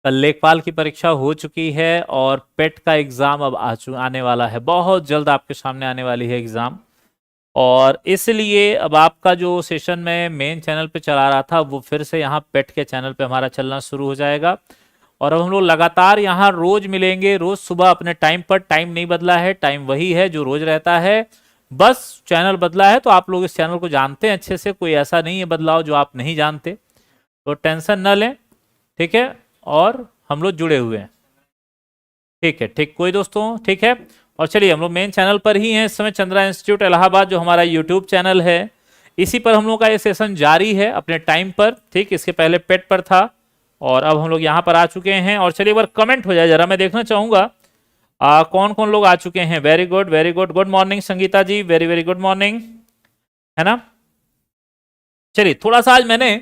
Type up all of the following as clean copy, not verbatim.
कल लेखपाल की परीक्षा हो चुकी है और पेट का एग्जाम अब आने वाला है, बहुत जल्द आपके सामने आने वाली है एग्जाम। और इसलिए अब आपका जो सेशन में मेन चैनल पे चला रहा था वो फिर से यहाँ पेट के चैनल पे हमारा चलना शुरू हो जाएगा। और अब हम लोग लगातार यहाँ रोज मिलेंगे, रोज सुबह अपने टाइम पर। टाइम नहीं बदला है, टाइम वही है जो रोज रहता है, बस चैनल बदला है। तो आप लोग इस चैनल को जानते हैं अच्छे से, कोई ऐसा नहीं है बदलाव जो आप नहीं जानते, तो टेंशन न लें, ठीक है। और हम लोग जुड़े हुए हैं, ठीक है, ठीक, कोई दोस्तों, ठीक है। और चलिए हम लोग मेन चैनल पर ही हैं इस समय, चंद्रा इंस्टीट्यूट इलाहाबाद जो हमारा यूट्यूब चैनल है, इसी पर हम लोग का ये सेशन जारी है अपने टाइम पर, ठीक। इसके पहले पेट पर था और अब हम लोग यहाँ पर आ चुके हैं। और चलिए एक बार कमेंट हो जाए जरा, मैं देखना चाहूंगा कौन कौन लोग आ चुके हैं। Very good, very good, good morning Sangeeta ji, very very good morning, है ना। चलिए थोड़ा सा आज मैंने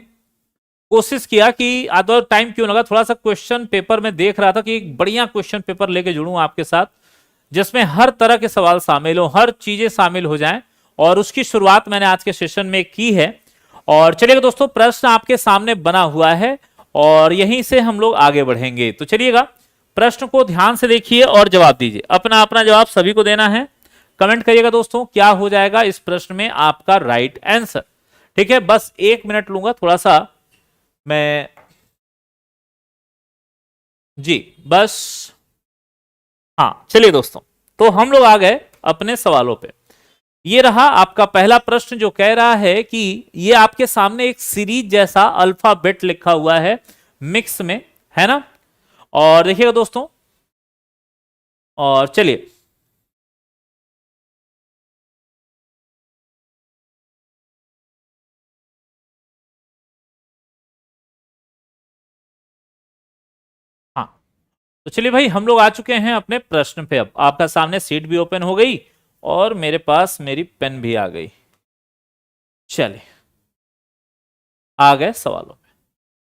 कोशिश किया कि आधा टाइम क्यों लगा, थोड़ा सा क्वेश्चन पेपर में देख रहा था कि एक बढ़िया क्वेश्चन पेपर लेके जुड़ूं आपके साथ, जिसमें हर तरह के सवाल शामिल हो, हर चीजें शामिल हो जाएं। और उसकी शुरुआत मैंने आज के सेशन में की है। और चलिएगा दोस्तों, प्रश्न आपके सामने बना हुआ है और यहीं से हम लोग आगे बढ़ेंगे। तो चलिएगा, प्रश्न को ध्यान से देखिए और जवाब दीजिए, अपना अपना जवाब सभी को देना है। कमेंट करिएगा दोस्तों क्या हो जाएगा इस प्रश्न में आपका राइट आंसर, ठीक है। बस 1 मिनट लूंगा, थोड़ा सा मैं, जी बस, हाँ चलिए दोस्तों, तो हम लोग आ गए अपने सवालों पे। ये रहा आपका पहला प्रश्न जो कह रहा है कि ये आपके सामने एक सीरीज जैसा अल्फाबेट लिखा हुआ है मिक्स में, है ना। और देखिएगा दोस्तों, और चलिए, हाँ, तो चलिए भाई हम लोग आ चुके हैं अपने प्रश्न पे। अब आपका सामने सीट भी ओपन हो गई और मेरे पास मेरी पेन भी आ गई। चलिए आ गए सवालों में।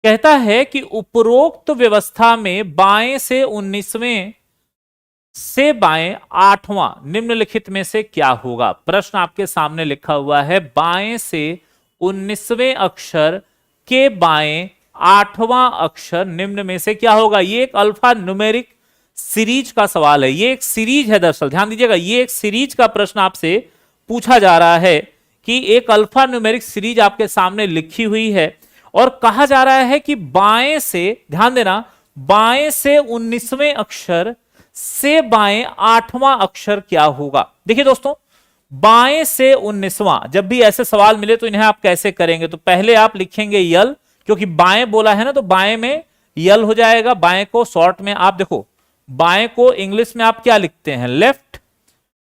कहता है कि उपरोक्त व्यवस्था में बाएं से 19वें से बाएं 8वां निम्नलिखित में से क्या होगा। प्रश्न आपके सामने लिखा हुआ है, बाएं से 19वें अक्षर के बाएं 8वां अक्षर निम्न में से क्या होगा। ये एक अल्फा न्यूमेरिक सीरीज का सवाल है, ये एक सीरीज है दरअसल, ध्यान दीजिएगा, ये एक सीरीज का प्रश्न आपसे पूछा जा रहा है कि एक अल्फा न्यूमेरिक सीरीज आपके सामने लिखी हुई है और कहा जा रहा है कि बाएं से, ध्यान देना, बाएं से 19वें अक्षर से बाएं 8वां अक्षर क्या होगा। देखिए दोस्तों, बाएं से 19वां, जब भी ऐसे सवाल मिले तो इन्हें आप कैसे करेंगे, तो पहले आप लिखेंगे यल, क्योंकि बाएं बोला है ना, तो बाएं में यल हो जाएगा। बाएं को शॉर्ट में आप देखो, बाएं को इंग्लिश में आप क्या लिखते हैं, लेफ्ट,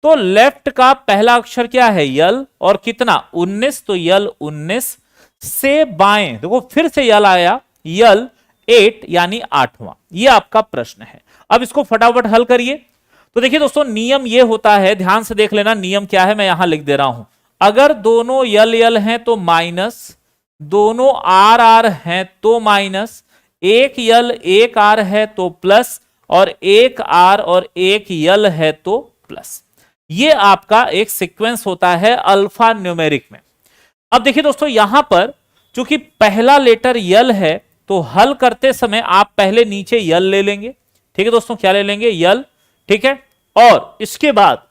तो लेफ्ट का पहला अक्षर क्या है, यल, और कितना, 19, तो यल 19 से बाएं, देखो फिर से यल आया, यल 8 यानी 8वां। ये आपका प्रश्न है। अब इसको फटाफट हल करिए। तो देखिए दोस्तों, नियम ये होता है, ध्यान से देख लेना नियम क्या है, मैं यहां लिख दे रहा हूं। अगर दोनों यल यल हैं तो माइनस, दोनों आर आर हैं तो माइनस, एक यल एक आर है तो प्लस, और एक आर और एक यल है तो प्लस। ये आपका एक सीक्वेंस होता है अल्फा न्यूमेरिक में। अब देखिए दोस्तों, यहां पर चूंकि पहला लेटर यल है तो हल करते समय आप पहले नीचे यल ले लेंगे, ठीक है दोस्तों, क्या ले लेंगे, यल, ठीक है। और इसके बाद,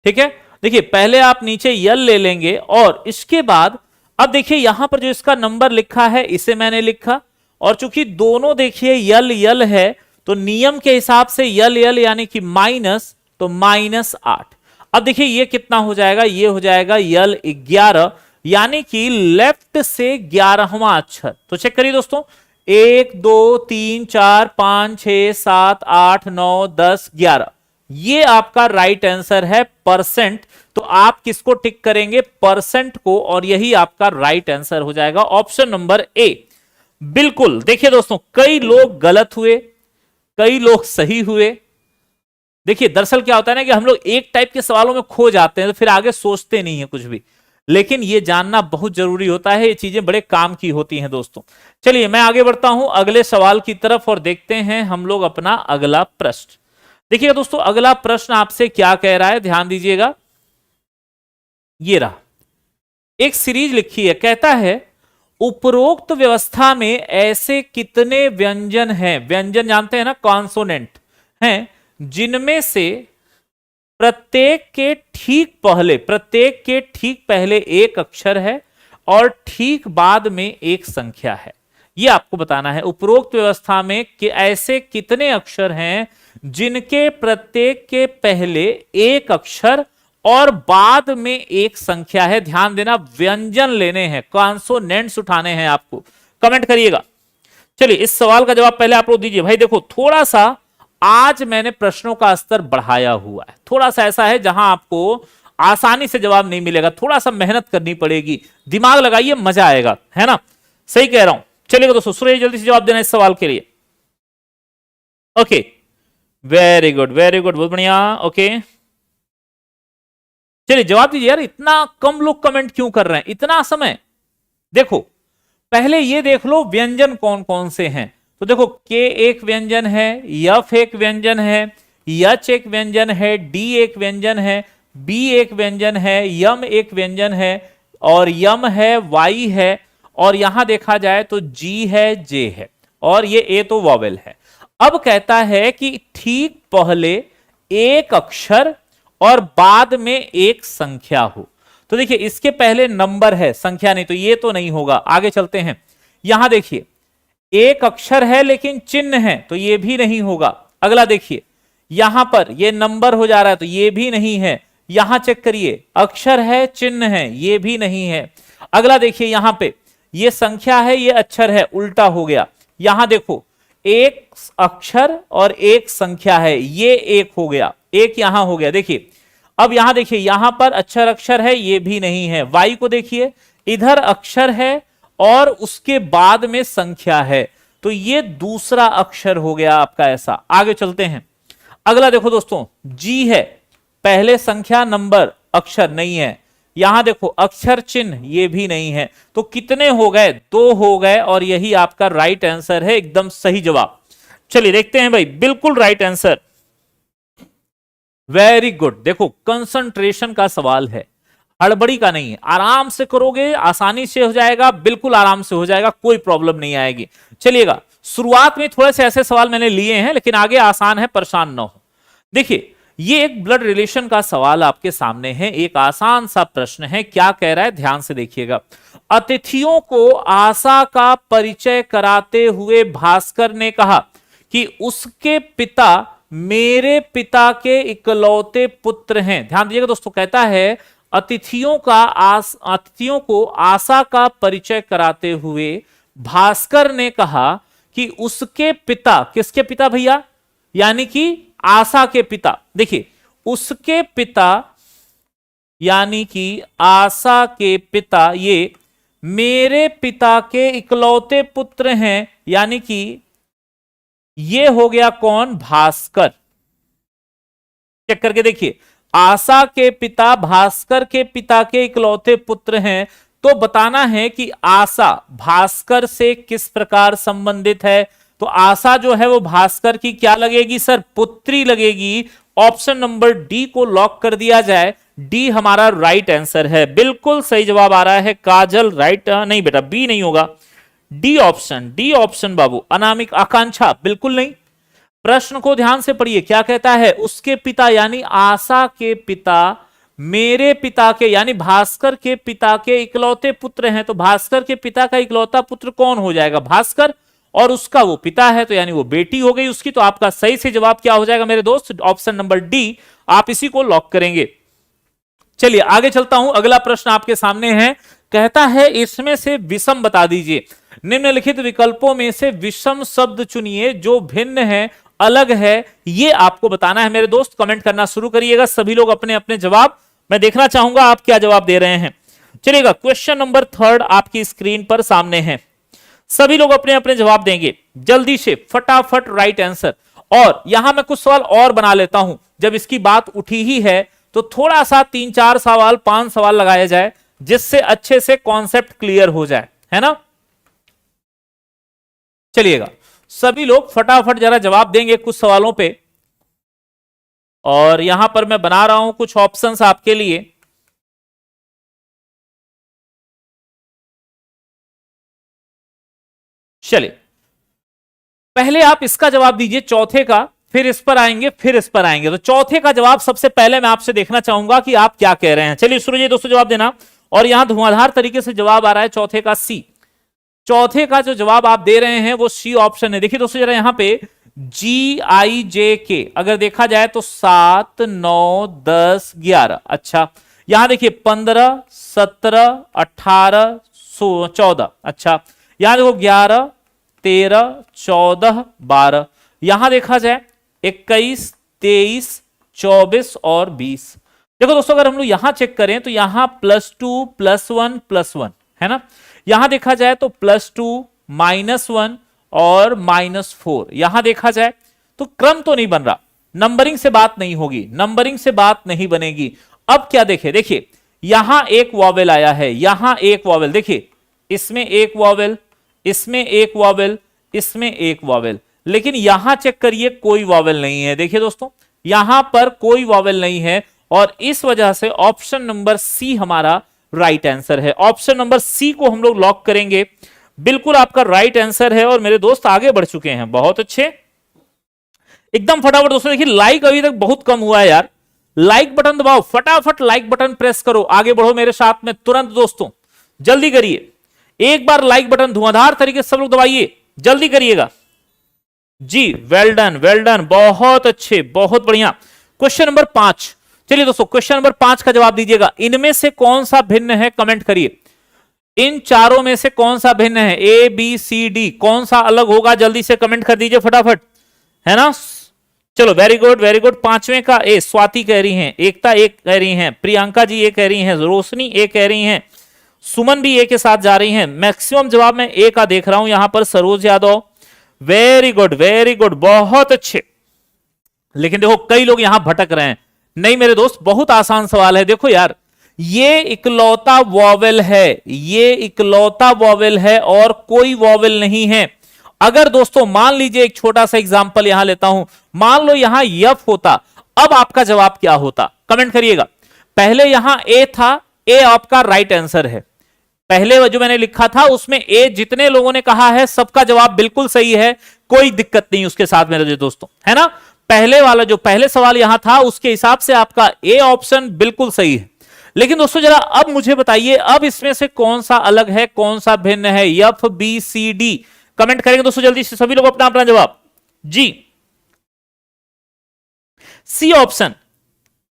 ठीक है, देखिए पहले आप नीचे यल ले लेंगे और इसके बाद, अब देखिए यहां पर जो इसका नंबर लिखा है इसे मैंने लिखा, और चूंकि दोनों देखिए यल यल है तो नियम के हिसाब से यल यल यानी कि माइनस, तो -8। अब देखिए ये कितना हो जाएगा, ये हो जाएगा यल 11, यानी कि लेफ्ट से 11वां अक्षर। तो चेक करिए दोस्तों, 1 2 3 4 5 6 7 8 9 10 11, ये आपका राइट आंसर है परसेंट। तो आप किसको टिक करेंगे, परसेंट को, और यही आपका राइट आंसर हो जाएगा, ऑप्शन नंबर ए। बिल्कुल, देखिए दोस्तों, कई लोग गलत हुए, कई लोग सही हुए। देखिए दरअसल क्या होता है ना कि हम लोग एक टाइप के सवालों में खो जाते हैं तो फिर आगे सोचते नहीं है कुछ भी, लेकिन ये जानना बहुत जरूरी होता है, ये चीजें बड़े काम की होती हैं दोस्तों। चलिए मैं आगे बढ़ता हूं अगले सवाल की तरफ और देखते हैं हम लोग अपना अगला प्रश्न। देखिएगा दोस्तों, अगला प्रश्न आपसे क्या कह रहा है, ध्यान दीजिएगा, ये रहा, एक सीरीज लिखी है, कहता है उपरोक्त व्यवस्था में ऐसे कितने व्यंजन हैं, व्यंजन जानते हैं ना, कॉन्सोनेंट हैं, जिनमें से प्रत्येक के ठीक पहले एक अक्षर है और ठीक बाद में एक संख्या है। यह आपको बताना है। उपरोक्त व्यवस्था में कि ऐसे कितने अक्षर हैं जिनके प्रत्येक के पहले एक अक्षर और बाद में एक संख्या है। ध्यान देना, व्यंजन लेने हैं, कॉन्सोनेंट्स उठाने हैं आपको। कमेंट करिएगा। चलिए इस सवाल का जवाब पहले आप लोग दीजिए। भाई देखो, थोड़ा सा आज मैंने प्रश्नों का स्तर बढ़ाया हुआ है। थोड़ा सा ऐसा है जहां आपको आसानी से जवाब नहीं मिलेगा, थोड़ा सा मेहनत करनी पड़ेगी, दिमाग लगाइए, मजा आएगा, है ना? सही कह रहा हूं। चलिएगा दोस्तों, सुरेश जल्दी से जवाब देना इस सवाल के लिए। Okay, very good very good, बहुत बढ़िया। ओके चलिए जवाब दीजिए। यार इतना कम लोग कमेंट क्यों कर रहे हैं, इतना समय? देखो पहले ये देख लो व्यंजन कौन कौन से हैं। तो देखो, के एक व्यंजन है, यफ एक व्यंजन है, यच एक व्यंजन है, डी एक व्यंजन है, बी एक व्यंजन है, यम एक व्यंजन है, और यम है, वाई है, और यहां देखा जाए तो जी है, जे है, और ये ए तो वॉवेल है। अब कहता है कि ठीक पहले एक अक्षर और बाद में एक संख्या हो। तो देखिए इसके पहले नंबर है, संख्या नहीं, तो ये तो नहीं होगा। आगे चलते हैं। यहां देखिए एक अक्षर है लेकिन चिन्ह है, तो ये भी नहीं होगा। अगला देखिए, यहां पर ये नंबर हो जा रहा है, तो ये भी नहीं है। यहां चेक करिए, अक्षर है चिन्ह है, ये भी नहीं है। अगला देखिए, यहां पे ये संख्या है, ये अक्षर है, उल्टा हो गया। यहां देखो, एक अक्षर और एक संख्या है, ये एक हो गया, एक यहां हो गया। देखिए अब यहां देखिए, यहां पर अक्षर अक्षर है, ये भी नहीं है। वाई को देखिए, इधर अक्षर है और उसके बाद में संख्या है, तो ये दूसरा अक्षर हो गया आपका ऐसा। आगे चलते हैं। अगला देखो दोस्तों, जी है, पहले संख्या नंबर अक्षर नहीं है। यहां देखो अक्षर चिन्ह, ये भी नहीं है। तो कितने हो गए? 2 हो गए, और यही आपका राइट आंसर है, एकदम सही जवाब। चलिए देखते हैं भाई, बिल्कुल राइट आंसर, वेरी गुड। देखो कंसंट्रेशन का सवाल है, हड़बड़ी का नहीं है। आराम से करोगे, आसानी से हो जाएगा, बिल्कुल आराम से हो जाएगा, कोई प्रॉब्लम नहीं आएगी। चलिएगा, शुरुआत में थोड़े से ऐसे सवाल मैंने लिए हैं, लेकिन आगे आसान है, परेशान ना हो। देखिए ये एक ब्लड रिलेशन का सवाल आपके सामने है, एक आसान सा प्रश्न है। क्या कह रहा है, ध्यान से देखिएगा। अतिथियों को आशा का परिचय कराते हुए भास्कर ने कहा कि उसके पिता मेरे पिता के इकलौते पुत्र हैं। ध्यान दीजिएगा दोस्तों, कहता है अतिथियों को आशा का परिचय कराते हुए भास्कर ने कहा कि उसके पिता, किसके पिता भैया? यानी कि आशा के पिता। देखिए उसके पिता यानी कि आशा के पिता, ये मेरे पिता के इकलौते पुत्र हैं, यानी कि ये हो गया कौन? भास्कर। चेक करके देखिए, आशा के पिता भास्कर के पिता के इकलौते पुत्र हैं, तो बताना है कि आशा भास्कर से किस प्रकार संबंधित है। तो आशा जो है वो भास्कर की क्या लगेगी सर? पुत्री लगेगी। ऑप्शन नंबर डी को लॉक कर दिया जाए। डी हमारा राइट आंसर है, बिल्कुल सही जवाब आ रहा है। काजल राइट नहीं बेटा, बी नहीं होगा, डी ऑप्शन बाबू। अनामिक आकांक्षा बिल्कुल नहीं। प्रश्न को ध्यान से पढ़िए, क्या कहता है? उसके पिता यानी आशा के पिता मेरे पिता के यानी भास्कर के पिता के इकलौते पुत्र हैं। तो भास्कर के पिता का इकलौता पुत्र कौन हो जाएगा? भास्कर, और उसका वो पिता है, तो यानी वो बेटी हो गई उसकी। तो आपका सही से जवाब क्या हो जाएगा मेरे दोस्त? ऑप्शन नंबर डी, आप इसी को लॉक करेंगे। चलिए आगे चलता हूं, अगला प्रश्न आपके सामने है। कहता है इसमें से विषम बता दीजिए। निम्नलिखित विकल्पों में से विषम शब्द चुनिए जो भिन्न है, अलग है, ये आपको बताना है मेरे दोस्त। कमेंट करना शुरू करिएगा सभी लोग अपने अपने जवाब। मैं देखना चाहूंगा आप क्या जवाब दे रहे हैं। चलिएगा, क्वेश्चन नंबर 3 आपकी स्क्रीन पर सामने है। सभी लोग अपने अपने जवाब देंगे जल्दी से, फटाफट राइट आंसर। और यहां मैं कुछ सवाल और बना लेता हूं, जब इसकी बात उठी ही है तो थोड़ा सा 3-4 सवाल 5 सवाल लगाया जाए, जिससे अच्छे से कॉन्सेप्ट क्लियर हो जाए, है ना? चलिएगा, सभी लोग फटाफट जरा जवाब देंगे कुछ सवालों पे। और यहां पर मैं बना रहा हूं कुछ ऑप्शंस आपके लिए। चलिए पहले आप इसका जवाब दीजिए चौथे का, फिर इस पर आएंगे, फिर इस पर आएंगे। तो चौथे का जवाब सबसे पहले मैं आपसे देखना चाहूंगा कि आप क्या कह रहे हैं। चलिए शुरू जी दोस्तों जवाब देना। और यहां धुआंधार तरीके से जवाब आ रहा है चौथे का सी। चौथे का जो जवाब आप दे रहे हैं वो सी ऑप्शन है। देखिए दोस्तों जरा यहां पे GIJK अगर देखा जाए तो 7 9 10 11। अच्छा यहां देखिए 15 17 18 14। अच्छा यहां देखो 11 13 14 12। यहां देखा जाए 21 23 24 और 20। देखो दोस्तों अगर हम लोग यहां चेक करें तो यहां +2 +1 है ना। यहां देखा जाए तो +2 -1 और -4। यहां देखा जाए तो क्रम तो नहीं बन रहा, नंबरिंग से बात नहीं होगी, नंबरिंग से बात नहीं बनेगी। अब क्या देखे, देखिए यहां एक वॉवेल आया है, यहां एक वॉवेल, देखिए इसमें एक वॉवेल, इसमें एक वॉवेल, इसमें एक वॉवेल, लेकिन यहां चेक करिए कोई वॉवेल नहीं है। देखिए दोस्तों यहां पर कोई वॉवेल नहीं है और इस वजह से ऑप्शन नंबर सी हमारा राइट आंसर है। ऑप्शन नंबर सी को हम लोग लॉक करेंगे, बिल्कुल आपका राइट आंसर है। और मेरे दोस्त आगे बढ़ चुके हैं, बहुत अच्छे, एकदम फटाफट। दोस्तों देखिए लाइक अभी तक बहुत कम हुआ है यार, लाइक बटन दबाओ, फटाफट लाइक बटन प्रेस करो, आगे बढ़ो मेरे साथ में तुरंत दोस्तों, जल्दी करिए। एक बार लाइक बटन धुआंधार तरीके से सब लोग दबाइए, जल्दी करिएगा जी। वेल डन, बहुत अच्छे, बहुत बढ़िया। क्वेश्चन नंबर 5, चलिए दोस्तों क्वेश्चन नंबर 5 का जवाब दीजिएगा। इनमें से कौन सा भिन्न है, कमेंट करिए। इन चारों में से कौन सा भिन्न है, ए बी सी डी, कौन सा अलग होगा, जल्दी से कमेंट कर दीजिए फटाफट, है ना। चलो वेरी गुड वेरी गुड। पांचवें का ए, स्वाति कह रही हैं, एकता एक कह रही हैं, प्रियंका जी ये कह रही हैं, रोशनी ए कह रही हैं, सुमन भी ए के साथ जा रही हैं। मैक्सिमम जवाब मैं ए का देख रहा हूं यहां पर, सरोज यादव, वेरी गुड, बहुत अच्छे। लेकिन देखो कई लोग यहां भटक रहे हैं। नहीं मेरे दोस्त बहुत आसान सवाल है। देखो यार ये इकलौता वॉवेल है, ये इकलौता वॉवेल है और कोई वॉवेल नहीं है। अगर दोस्तों मान लीजिए एक छोटा सा एग्जांपल यहां लेता हूं, मान लो यहां यफ होता, अब आपका जवाब क्या होता, कमेंट करिएगा। पहले यहां ए था, ए आपका राइट आंसर है। पहले जो मैंने लिखा था उसमें ए, जितने लोगों ने कहा है सबका जवाब बिल्कुल सही है, कोई दिक्कत नहीं उसके साथ मेरे दोस्तों, है ना। पहले वाला जो पहले सवाल यहां था उसके हिसाब से आपका ए ऑप्शन बिल्कुल सही है। लेकिन दोस्तों जरा अब मुझे बताइए, अब इसमें से कौन सा अलग है, कौन सा भिन्न है, F B C D, comment करेंगे दोस्तों जल्दी से सभी लोग अपना अपना जवाब जी। सी ऑप्शन,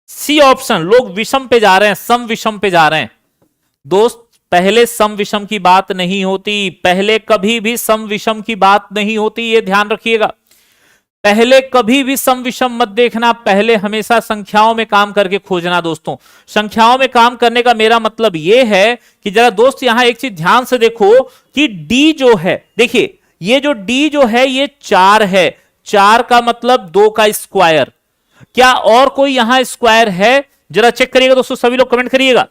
सी ऑप्शन, लोग विषम पे जा रहे हैं, सम विषम पे जा रहे हैं। दोस्त पहले सम विषम की बात नहीं होती, पहले कभी भी सम विषम की बात नहीं होती, ये ध्यान रखिएगा। पहले कभी भी सम विषम मत देखना, पहले हमेशा संख्याओं में काम करके खोजना। दोस्तों संख्याओं में काम करने का मेरा मतलब यह है कि जरा दोस्त यहां एक चीज ध्यान से देखो कि डी जो है, देखिए ये जो डी जो है ये 4 है, 4 का मतलब 2 का स्क्वायर। क्या और कोई यहां स्क्वायर है, जरा चेक करिएगा दोस्तों, सभी लोग कमेंट करिएगा।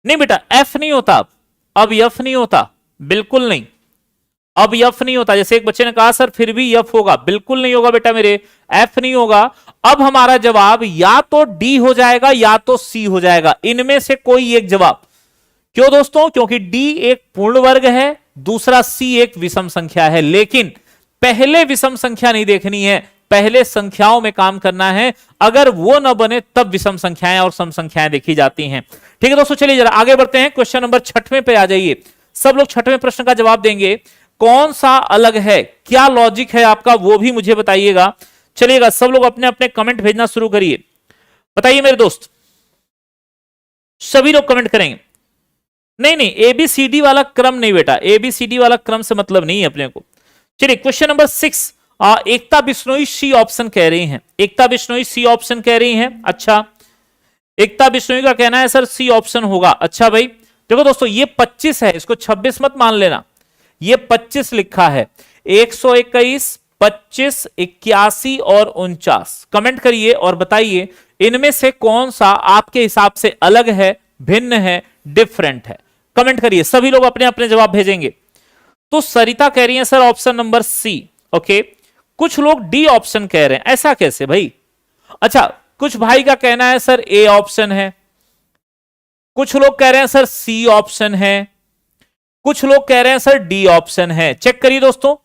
नहीं बेटा एफ नहीं होता, अब एफ नहीं होता, बिल्कुल नहीं, अब यफ नहीं होता। जैसे एक बच्चे ने कहा सर फिर भी यफ होगा, बिल्कुल नहीं होगा बेटा मेरे, एफ नहीं होगा। अब हमारा जवाब या तो डी हो जाएगा या तो सी हो जाएगा, इनमें से कोई एक जवाब। क्यों दोस्तों, क्योंकि डी एक पूर्ण वर्ग है, दूसरा सी एक विषम संख्या है। लेकिन पहले विषम संख्या नहीं देखनी है, पहले संख्याओं में काम करना है, अगर वो न बने तब विषम संख्याएं और सम संख्याएं देखी जाती हैं। ठीक है दोस्तों चलिए जरा आगे बढ़ते हैं, क्वेश्चन नंबर 6वें पे आ जाइए। सब लोग 6वें प्रश्न का जवाब देंगे। कौन सा अलग है, क्या लॉजिक है आपका वो भी मुझे बताइएगा। चलिएगा सब लोग अपने अपने कमेंट भेजना शुरू करिए, बताइए मेरे दोस्त, सभी लोग कमेंट करेंगे। नहीं नहीं एबीसीडी वाला क्रम नहीं बेटा, एबीसीडी वाला क्रम से मतलब नहीं है अपने को। चलिए क्वेश्चन नंबर 6, एकता बिश्नोई सी ऑप्शन कह रही हैं, एकता बिश्नोई सी ऑप्शन कह रही हैं। अच्छा एकता बिश्नोई का कहना है सर सी ऑप्शन होगा। अच्छा भाई देखो दोस्तों ये 25 है, इसको 26 मत मान लेना, ये 25 लिखा है, 121, 25, 81 और 49। कमेंट करिए और बताइए इनमें से कौन सा आपके हिसाब से अलग है, भिन्न है, डिफरेंट है। कमेंट करिए, सभी लोग अपने अपने जवाब भेजेंगे। तो सरिता कह रही है sir option number C, okay. कुछ लोग डी ऑप्शन कह रहे हैं, ऐसा कैसे भाई। अच्छा कुछ भाई का कहना है सर ए ऑप्शन है, कुछ लोग कह रहे हैं सर सी ऑप्शन है, कुछ लोग कह रहे हैं सर डी ऑप्शन है। चेक करिए दोस्तों,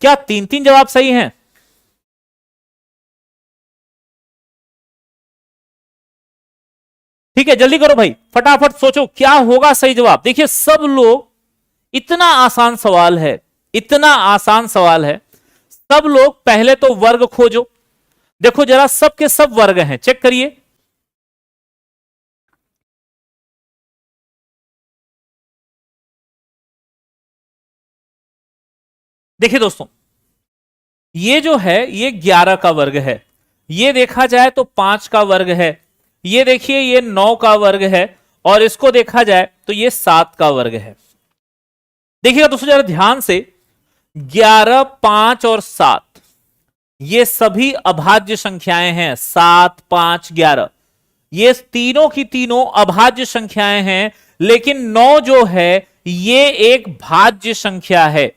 क्या तीन तीन जवाब सही हैं? ठीक है, जल्दी करो भाई, फटाफट सोचो क्या होगा सही जवाब। देखिए सब लोग, इतना आसान सवाल है, इतना आसान सवाल है, सब लोग पहले तो वर्ग खोजो। देखो जरा, सब के सब वर्ग हैं, चेक करिए। देखिए दोस्तों, ये जो है ये 11 का वर्ग है, ये देखा जाए तो 5 का वर्ग है, ये देखिए ये 9 का वर्ग है, और इसको देखा जाए तो ये 7 का वर्ग है। देखिएगा दोस्तों जरा ध्यान से, 11, 5 और 7 ये सभी अभाज्य संख्याएं हैं। 7, 5, 11 ये तीनों की तीनों अभाज्य संख्याएं हैं, लेकिन 9 जो है ये एक भाज्य संख्या है।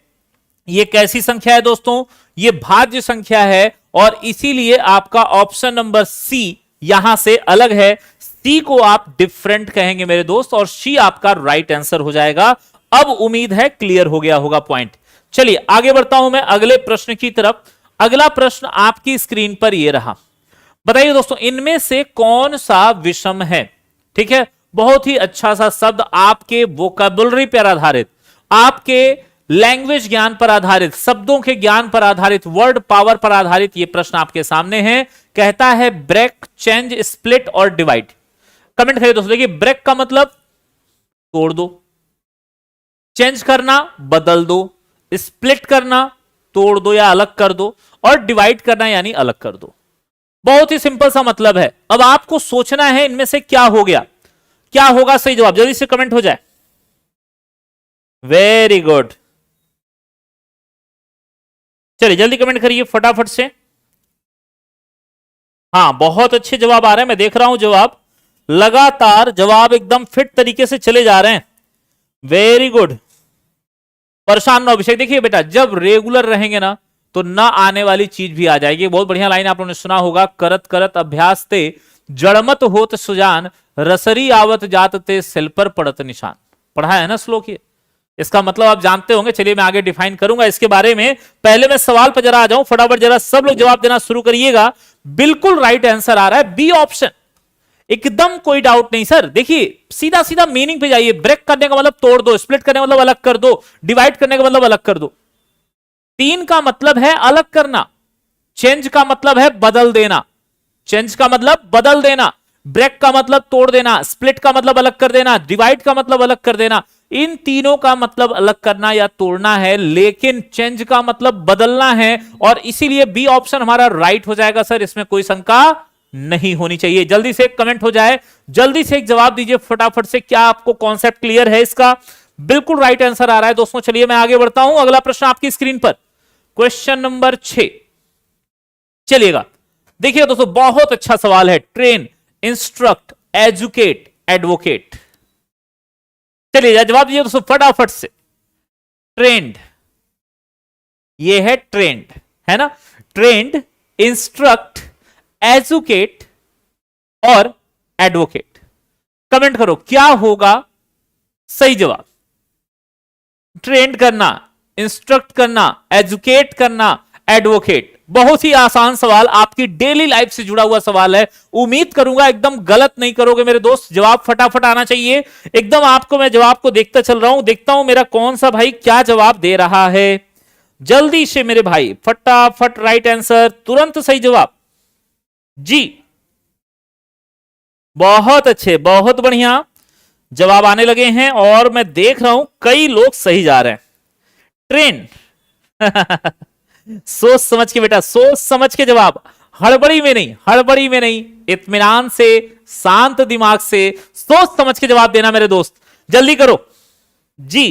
ये कैसी संख्या है दोस्तों? ये भाज्य संख्या है, और इसीलिए आपका ऑप्शन नंबर सी यहां से अलग है। सी को आप डिफरेंट कहेंगे मेरे दोस्त, और सी आपका राइट आंसर हो जाएगा। अब उम्मीद है क्लियर हो गया होगा पॉइंट। चलिए आगे बढ़ता हूं मैं अगले प्रश्न की तरफ। अगला प्रश्न आपकी स्क्रीन पर यह रहा। बताइए दोस्तों, इनमें से कौन सा विषम है? ठीक है, बहुत ही अच्छा सा शब्द, आपके वोकैबुलरी पर आधारित, आपके लैंग्वेज ज्ञान पर आधारित, शब्दों के ज्ञान पर आधारित, वर्ड पावर पर आधारित यह प्रश्न आपके सामने है। कहता है ब्रेक, चेंज, स्प्लिट और डिवाइड। कमेंट करिए दोस्तों। देखिए ब्रेक का मतलब तोड़ दो, चेंज करना बदल दो, स्प्लिट करना तोड़ दो या अलग कर दो, और डिवाइड करना यानी अलग कर दो। बहुत ही सिंपल सा मतलब है। अब आपको सोचना है इनमें से क्या हो गया, क्या होगा सही जवाब। जल्दी से कमेंट हो जाए। वेरी गुड, चलिए जल्दी कमेंट करिए फटाफट से। हाँ बहुत अच्छे जवाब आ रहे हैं, मैं देख रहा हूं जवाब, लगातार जवाब एकदम फिट तरीके से चले जा रहे हैं। वेरी गुड, परेशान ना हो अभिषेक। देखिए बेटा, जब रेगुलर रहेंगे ना तो ना आने वाली चीज भी आ जाएगी। बहुत बढ़िया लाइन आप लोगों ने सुना होगा, करत करत अभ्यास ते जड़मत होत सुजान, रसरी आवत जात ते सिल पर पड़त निशान। पढ़ा है ना श्लोक ये, इसका मतलब आप जानते होंगे। चलिए मैं आगे डिफाइन करूंगा इसके बारे में, पहले मैं सवाल पर जरा आ जाऊं। फटाफट जरा सब लोग जवाब देना शुरू करिएगा। बिल्कुल राइट आंसर आ रहा है बी ऑप्शन, एकदम कोई डाउट नहीं सर। देखिए सीधा सीधा मीनिंग पे जाइए। ब्रेक करने का मतलब तोड़ दो, स्प्लिट करने का मतलब अलग कर दो, डिवाइड करने का मतलब अलग कर दो। तीन का मतलब है अलग करना, चेंज का मतलब है बदल देना, चेंज का मतलब बदल देना, ब्रेक का मतलब तोड़ देना, स्प्लिट का मतलब अलग कर देना, डिवाइड का मतलब अलग कर देना। इन तीनों का मतलब अलग करना या तोड़ना है, लेकिन चेंज का मतलब बदलना है, और इसीलिए बी ऑप्शन हमारा राइट हो जाएगा सर। इसमें कोई शंका नहीं होनी चाहिए। जल्दी से एक कमेंट हो जाए, जल्दी से एक जवाब दीजिए फटाफट से। क्या आपको कॉन्सेप्ट क्लियर है इसका? बिल्कुल राइट आंसर आ रहा है दोस्तों। चलिए मैं आगे बढ़ता हूं, अगला प्रश्न आपकी स्क्रीन पर, क्वेश्चन नंबर 6। चलिएगा, देखिए दोस्तों बहुत अच्छा सवाल है। Train, instruct, educate, advocate. चलिए जवाब दीजिए दोस्तों फटाफट से। ट्रेंड, ये है ट्रेंड, है ना? ट्रेंड, इंस्ट्रक्ट, एजुकेट और एडवोकेट। कमेंट करो क्या होगा सही जवाब। ट्रेंड करना, इंस्ट्रक्ट करना, एजुकेट करना, एडवोकेट। बहुत ही आसान सवाल, आपकी डेली लाइफ से जुड़ा हुआ सवाल है। उम्मीद करूंगा एकदम गलत नहीं करोगे मेरे दोस्त। जवाब फटाफट आना चाहिए एकदम। आपको मैं जवाब को देखता चल रहा हूं, देखता हूं मेरा कौन सा भाई क्या जवाब दे रहा है। जल्दी से मेरे भाई फटाफट राइट आंसर, तुरंत सही जवाब जी। बहुत अच्छे, बहुत बढ़िया जवाब आने लगे हैं, और मैं देख रहा हूं कई लोग सही जा रहे हैं। ट्रेन सोच समझ के बेटा, सोच समझ के जवाब, हड़बड़ी में नहीं, हड़बड़ी में नहीं, इत्मीनान से, शांत दिमाग से सोच समझ के जवाब देना मेरे दोस्त। जल्दी करो जी।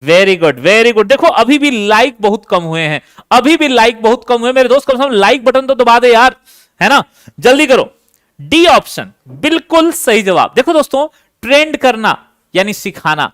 Very good, very good. देखो अभी भी लाइक बहुत कम हुए हैं, अभी भी लाइक बहुत कम हुए मेरे दोस्त। कम से कम लाइक बटन तो दबा दे यार, है ना? जल्दी करो। डी ऑप्शन बिल्कुल सही जवाब। देखो दोस्तों, ट्रेंड करना यानी सिखाना,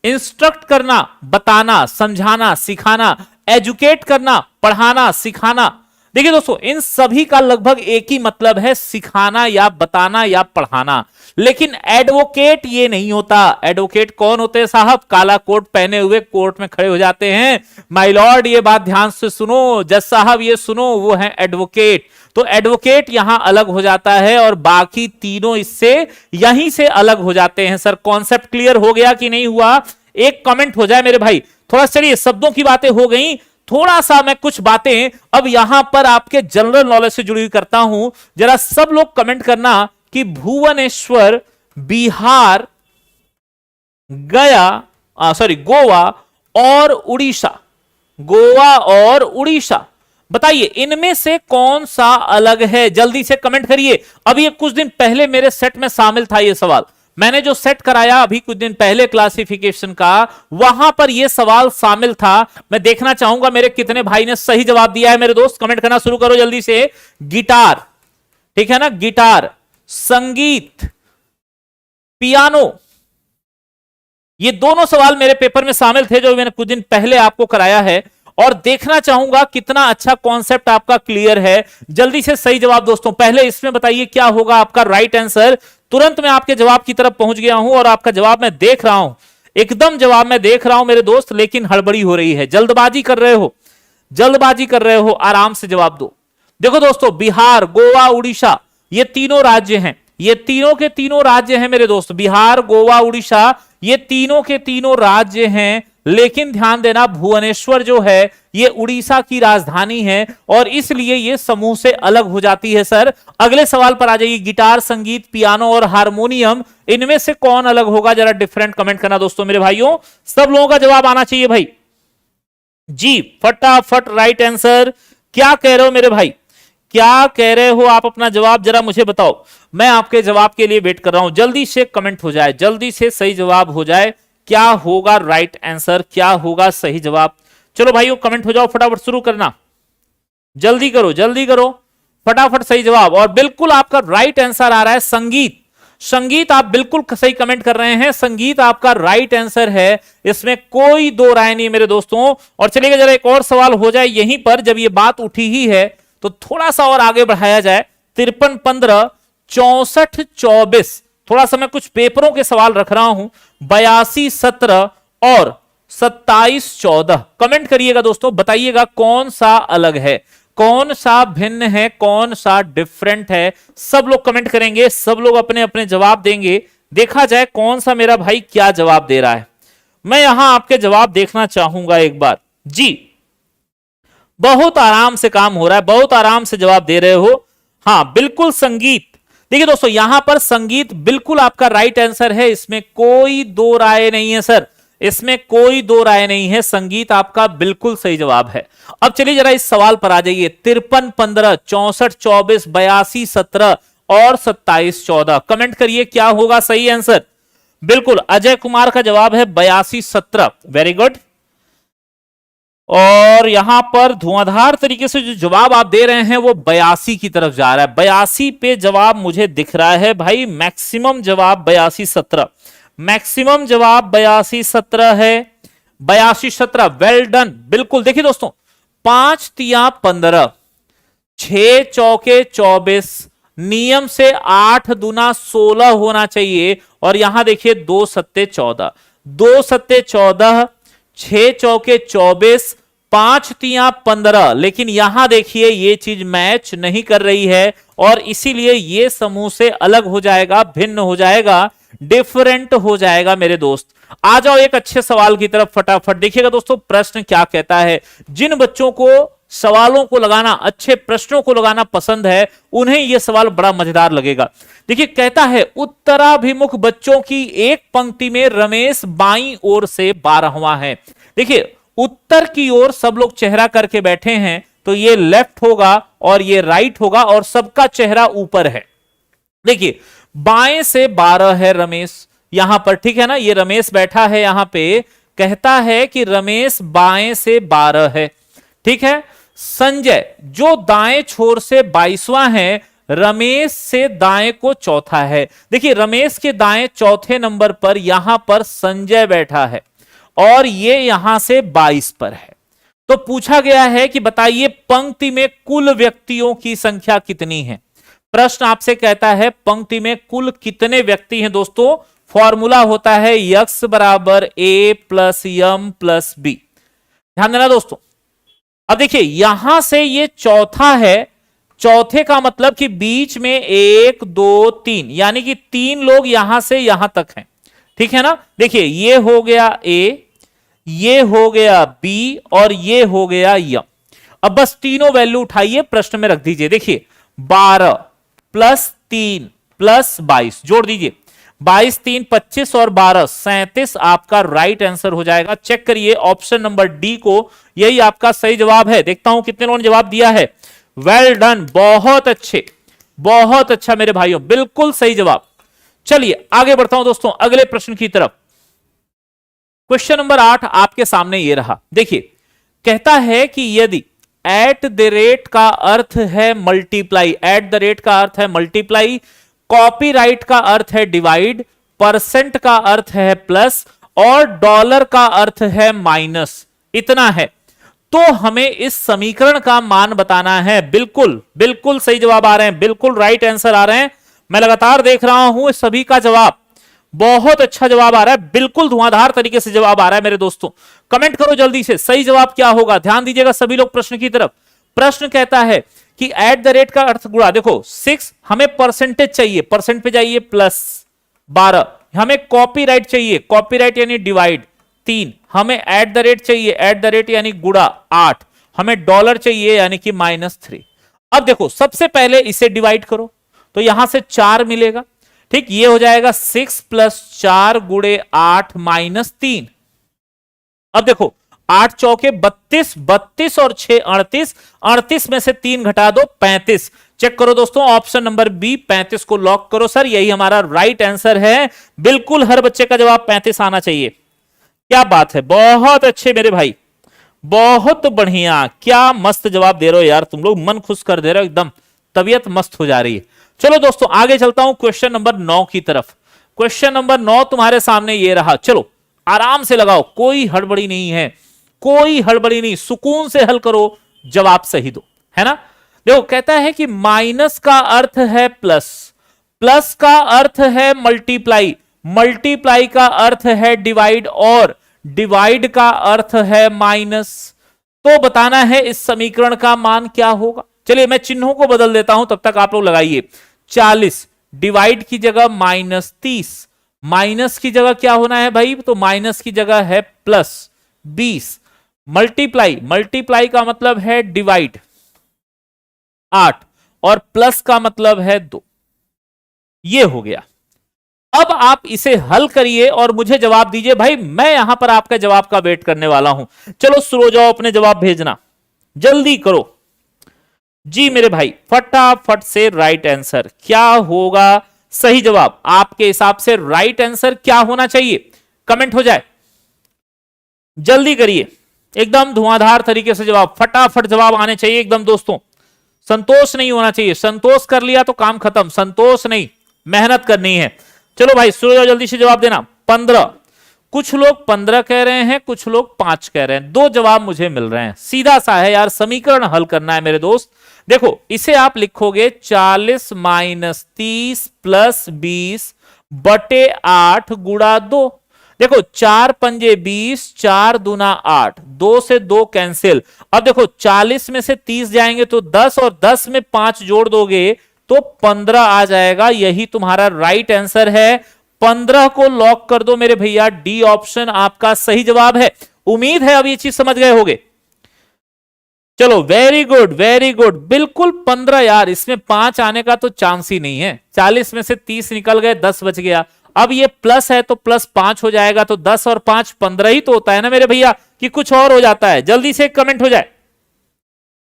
इंस्ट्रक्ट करना बताना समझाना सिखाना, एजुकेट करना पढ़ाना सिखाना, देखिए दोस्तों, इन सभी का लगभग एक ही मतलब है, सिखाना या बताना या पढ़ाना। लेकिन एडवोकेट ये नहीं होता। एडवोकेट कौन होते हैं साहब? काला कोट पहने हुए कोर्ट में खड़े हो जाते हैं। माय लॉर्ड, ये बात ध्यान से सुनो, जज साहब ये सुनो, वो है एडवोकेट। तो एडवोकेट यहां अलग हो जाता है और बाकी तीनों इससे यहीं से अलग हो जाते हैं। सर कॉन्सेप्ट क्लियर हो गया कि नहीं हुआ? एक कमेंट हो जाए मेरे भाई। थोड़ा चलिए, शब्दों की बातें हो गई, थोड़ा सा मैं कुछ बातें अब यहां पर आपके जनरल नॉलेज से जुड़ी हुई करता हूं। जरा सब लोग कमेंट करना कि भुवनेश्वर, बिहार, गोवा और उड़ीसा, गोवा और उड़ीसा, बताइए इनमें से कौन सा अलग है? जल्दी से कमेंट करिए। अभी कुछ दिन पहले मेरे सेट में शामिल था ये सवाल, मैंने जो सेट कराया अभी कुछ दिन पहले क्लासिफिकेशन का, वहां पर यह सवाल शामिल था। मैं देखना चाहूंगा मेरे कितने भाई ने सही जवाब दिया है। मेरे दोस्त कमेंट करना शुरू करो जल्दी से। गिटार, ठीक है ना, गिटार, संगीत, पियानो, ये दोनों सवाल मेरे पेपर में शामिल थे जो मैंने कुछ दिन पहले आपको कराया है। और देखना चाहूंगा कितना अच्छा कॉन्सेप्ट आपका क्लियर है। जल्दी से सही जवाब दोस्तों, पहले इसमें बताइए क्या होगा आपका राइट आंसर। तुरंत मैं आपके जवाब की तरफ पहुंच गया हूं और आपका जवाब मैं देख रहा हूं, एकदम जवाब मैं देख रहा हूं मेरे दोस्त, लेकिन हड़बड़ी हो रही है, जल्दबाजी कर रहे हो, जल्दबाजी कर रहे हो, आराम से जवाब दो। देखो दोस्तों, बिहार, गोवा, उड़ीसा, ये तीनों राज्य हैं, ये तीनों के तीनों राज्य हैं मेरे दोस्त। बिहार, गोवा, उड़ीसा, ये तीनों के तीनों राज्य हैं। लेकिन ध्यान देना, भुवनेश्वर जो है ये उड़ीसा की राजधानी है और इसलिए ये समूह से अलग हो जाती है। सर अगले सवाल पर आ जाइए। गिटार, संगीत, पियानो और हारमोनियम, इनमें से कौन अलग होगा? जरा डिफरेंट कमेंट करना दोस्तों मेरे भाइयों, सब लोगों का जवाब आना चाहिए भाई जी। फटाफट राइट आंसर। क्या कह रहे हो मेरे भाई, क्या कह रहे हो आप? अपना जवाब जरा मुझे बताओ, मैं आपके जवाब के लिए वेट कर रहा हूं। जल्दी से कमेंट हो जाए, जल्दी से सही जवाब हो जाए। क्या होगा राइट आंसर, क्या होगा सही जवाब? चलो भाइयों कमेंट हो जाओ, फटाफट शुरू करना, जल्दी करो, जल्दी करो, फटाफट सही जवाब। और बिल्कुल आपका राइट आंसर आ रहा है संगीत। संगीत आप बिल्कुल सही कमेंट कर रहे हैं, संगीत आपका राइट आंसर है, इसमें कोई दो राय नहीं मेरे दोस्तों। और चलिए जरा एक और सवाल हो जाए यहीं पर, जब ये बात उठी ही है तो थोड़ा सा और आगे बढ़ाया जाए। 53, 15, 64, 24, थोड़ा सा मैं कुछ पेपरों के सवाल रख रहा हूं। 82, 17 और 27, 14, कमेंट करिएगा दोस्तों, बताइएगा कौन सा अलग है, कौन सा भिन्न है, कौन सा डिफरेंट है। सब लोग कमेंट करेंगे, सब लोग अपने अपने जवाब देंगे। देखा जाए कौन सा मेरा भाई क्या जवाब दे रहा है। मैं यहां आपके जवाब देखना चाहूंगा एक बार जी। बहुत आराम से काम हो रहा है, बहुत आराम से जवाब दे रहे हो। हां बिल्कुल संगीत। देखिए दोस्तों, यहां पर संगीत बिल्कुल आपका राइट आंसर है, इसमें कोई दो राय नहीं है सर, इसमें कोई दो राय नहीं है, संगीत आपका बिल्कुल सही जवाब है। अब चलिए जरा इस सवाल पर आ जाइए। 53, 15, 64, 24, 82, 17 और 27, 14, कमेंट करिए क्या होगा सही आंसर। बिल्कुल अजय कुमार का जवाब है 82, 17, वेरी गुड। और यहां पर धुआंधार तरीके से जो जवाब आप दे रहे हैं वो 82 की तरफ जा रहा है। 82 पे जवाब मुझे दिख रहा है भाई, मैक्सिमम जवाब 82, 17, मैक्सिमम जवाब 82, 17 है। 82, 17, वेल डन, बिल्कुल। देखिए दोस्तों, 5 तिया 15, 6 चौके 24, नियम से 8 दूना 16 होना चाहिए। और यहां देखिए 2 सत्ते 14, 2 सत्ते 14, 6 चौके 24, 5 तिया 15, लेकिन यहां देखिए ये चीज मैच नहीं कर रही है और इसीलिए ये समूह से अलग हो जाएगा, भिन्न हो जाएगा, डिफरेंट हो जाएगा मेरे दोस्त। आ जाओ एक अच्छे सवाल की तरफ फटाफट। देखिएगा दोस्तों प्रश्न क्या कहता है। जिन बच्चों को सवालों को लगाना, अच्छे प्रश्नों को लगाना पसंद है, उन्हें यह सवाल बड़ा मजेदार लगेगा। देखिए कहता है, उत्तराभिमुख बच्चों की एक पंक्ति में रमेश बाईं ओर से 12वां है। देखिए उत्तर की ओर सब लोग चेहरा करके बैठे हैं, तो ये लेफ्ट होगा और ये राइट होगा और सबका चेहरा ऊपर है। देखिए बाएं से 12 है रमेश यहां पर, ठीक है ना, ये रमेश बैठा है यहां पे, कहता है कि रमेश बाएं से 12 है, ठीक है। संजय जो दाएं छोर से 22वां है, रमेश से दाएं को चौथा है। देखिए रमेश के दाएं चौथे नंबर पर यहां पर संजय बैठा है और ये यहां से 22 पर है। तो पूछा गया है कि बताइए पंक्ति में कुल व्यक्तियों की संख्या कितनी है। प्रश्न आपसे कहता है पंक्ति में कुल कितने व्यक्ति हैं दोस्तों। फॉर्मूला होता है यक्स बराबर ए प्लस यम प्लस बी। ध्यान देना दोस्तों। अब देखिए यहां से ये चौथा है, चौथे का मतलब कि बीच में 1 2 3 यानी कि 3 लोग यहां से यहां तक हैं, ठीक है ना। देखिए ये हो गया ए, ये हो गया बी और ये हो गया यम। अब बस तीनों वैल्यू उठाइए प्रश्न में रख दीजिए। देखिए 12 प्लस 3 प्लस 22 जोड़ दीजिए। 22 3 25 और 12 37 आपका राइट आंसर हो जाएगा। चेक करिए ऑप्शन नंबर डी को, यही आपका सही जवाब है। देखता हूं कितने लोगों ने जवाब दिया है। वेल डन, बहुत अच्छे, बहुत अच्छा मेरे भाइयों, बिल्कुल सही जवाब। चलिए आगे बढ़ता हूं दोस्तों अगले प्रश्न की तरफ। क्वेश्चन नंबर 8 आपके सामने ये रहा। देखिए कहता है कि यदि एट द रेट का अर्थ है मल्टीप्लाई, एट द रेट का अर्थ है मल्टीप्लाई, कॉपीराइट का अर्थ है डिवाइड, परसेंट का अर्थ है प्लस और डॉलर का अर्थ है माइनस, इतना है, तो हमें इस समीकरण का मान बताना है। बिल्कुल बिल्कुल सही जवाब आ रहे हैं, बिल्कुल राइट आंसर आ रहे हैं। मैं लगातार देख रहा हूं सभी का जवाब, बहुत अच्छा जवाब आ रहा है, बिल्कुल धुआंधार तरीके से जवाब आ रहा है मेरे दोस्तों। कमेंट करो जल्दी से सही जवाब क्या होगा। ध्यान दीजिएगा सभी लोग प्रश्न की तरफ। प्रश्न कहता है कि एट द रेट का अर्थ गुणा, देखो 6 हमें परसेंटेज चाहिए, परसेंट पे जाइए प्लस 12, हमें कॉपीराइट चाहिए, कॉपीराइट यानी डिवाइड 3, हमें एट द रेट चाहिए, एट द रेट यानी गुणा 8, हमें डॉलर चाहिए यानी कि -3। अब देखो सबसे पहले इसे डिवाइड करो तो यहां से 4 मिलेगा, ठीक, ये हो जाएगा 6 प्लस 4 गुणे 8 -3। अब देखो 8 चौके 32, 32 और 6 38, 38 में से 3 घटा दो 35। चेक करो दोस्तों ऑप्शन नंबर बी 35 को लॉक करो सर, यही हमारा राइट आंसर है। बिल्कुल हर बच्चे का जवाब 35 आना चाहिए। क्या बात है, बहुत अच्छे मेरे भाई, बहुत बढ़िया, क्या मस्त जवाब दे रहे हो यार तुम लोग, मन खुश कर दे रहे हो एकदम, तबीयत मस्त हो जा रही है। चलो दोस्तों आगे चलता हूं क्वेश्चन नंबर 9 की तरफ। क्वेश्चन नंबर 9 तुम्हारे सामने ये रहा। चलो आराम से लगाओ, कोई हड़बड़ी नहीं है, कोई हड़बड़ी नहीं, सुकून से हल करो, जवाब सही दो, है ना। देखो कहता है कि माइनस का अर्थ है प्लस, प्लस का अर्थ है मल्टीप्लाई, मल्टीप्लाई का अर्थ है डिवाइड और डिवाइड का अर्थ है माइनस। तो बताना है इस समीकरण का मान क्या होगा। चलिए मैं चिन्हों को बदल देता हूं, तब तक आप लोग लगाइए। 40 डिवाइड की जगह -30, माइनस की जगह क्या होना है भाई, तो माइनस की जगह है प्लस 20, मल्टीप्लाई, मल्टीप्लाई का मतलब है डिवाइड 8 और प्लस का मतलब है 2, ये हो गया। अब आप इसे हल करिए और मुझे जवाब दीजिए भाई, मैं यहां पर आपका जवाब का वेट करने वाला हूं। चलो शुरू हो जाओ, अपने जवाब भेजना, जल्दी करो जी मेरे भाई, फटाफट से राइट आंसर क्या होगा। सही जवाब आपके हिसाब से राइट आंसर क्या होना चाहिए, कमेंट हो जाए, जल्दी करिए, एकदम धुआंधार तरीके से जवाब, फटाफट जवाब आने चाहिए एकदम दोस्तों। संतोष नहीं होना चाहिए, संतोष कर लिया तो काम खत्म, संतोष नहीं, मेहनत करनी है। चलो भाई शुरू हो, जल्दी से जवाब देना। 15, कुछ लोग 15 कह रहे हैं, कुछ लोग 5 कह रहे हैं, 2 जवाब मुझे मिल रहे हैं। सीधा सा है यार, समीकरण हल करना है मेरे दोस्त। देखो इसे आप लिखोगे 40 - 30 प्लस 20 बटे 8 गुणा 2। देखो 4 पंजे 20, 4 दूना 8, 2 से 2 कैंसिल। अब देखो 40 में से 30 जाएंगे तो 10 और 10 में 5 जोड़ दोगे तो 15 आ जाएगा, यही तुम्हारा राइट आंसर है। 15 को लॉक कर दो मेरे भैया, डी ऑप्शन आपका सही जवाब है। उम्मीद है अब ये चीज समझ गए होगे। चलो वेरी गुड वेरी गुड, बिल्कुल 15 यार, इसमें 5 आने का तो चांस ही नहीं है। 40 में से 30 निकल गए, 10 बच गया। अब ये प्लस है तो प्लस 5 हो जाएगा, तो 10 और 5 15 ही तो होता है ना मेरे भैया, कि कुछ और हो जाता है। जल्दी से कमेंट हो जाए।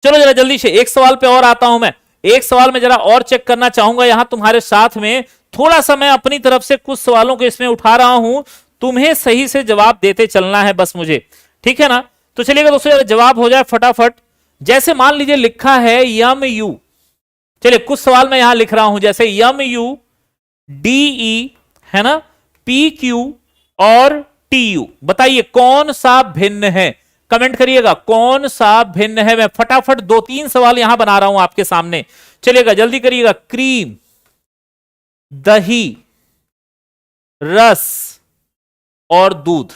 चलो जरा जल्दी से एक सवाल पे और आता हूं मैं, एक सवाल में जरा और चेक करना चाहूंगा यहां तुम्हारे साथ में। थोड़ा सा मैं अपनी तरफ से कुछ सवालों को इसमें उठा रहा हूं, तुम्हें सही से जवाब देते चलना है बस मुझे, ठीक है ना। तो चलिएगा दोस्तों जवाब हो जाए फटाफट। जैसे मान लीजिए लिखा है यम यू, चलिए कुछ सवाल मैं यहां लिख रहा हूं, जैसे यम यू डी है ना, पी क्यू और टी यू, बताइए कौन सा भिन्न है। कमेंट करिएगा कौन सा भिन्न है। मैं फटाफट 2-3 सवाल यहां बना रहा हूं आपके सामने, चलिएगा जल्दी करिएगा। क्रीम, दही, रस और दूध।